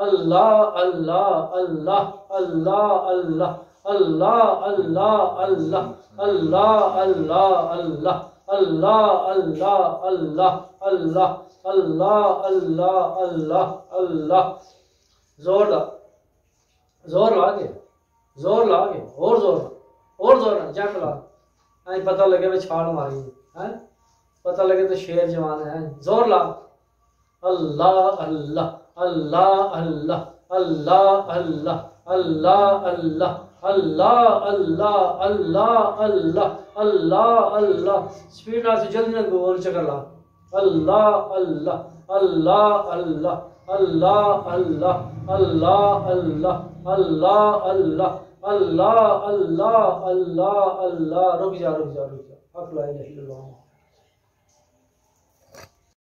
اللہ اللہ اللہ اللہ اللہ اللہ اللہ اللہ اللہ اللہ اللہ اللہ اللہ اللہ اللہ اللہ اللہ اللہ اللہ زور لا کے زور لا کے اور زور جنگ لا پتہ لگے میں چھال ماری ہے پتہ لگے تو شیر جوان ہے زور لا اللہ اللہ اللہ اللہ اللہ اللہ اللہ اللہ اللہ اللہ اللہ اللہ اللہ اللہ سپیڈ سے جلدی نہ گول چکر لا اللہ اللہ اللہ اللہ اللہ اللہ اللہ اللہ اللہ اللہ اللہ اللہ اللہ اللہ رک جا حق لا الہ الا اللہ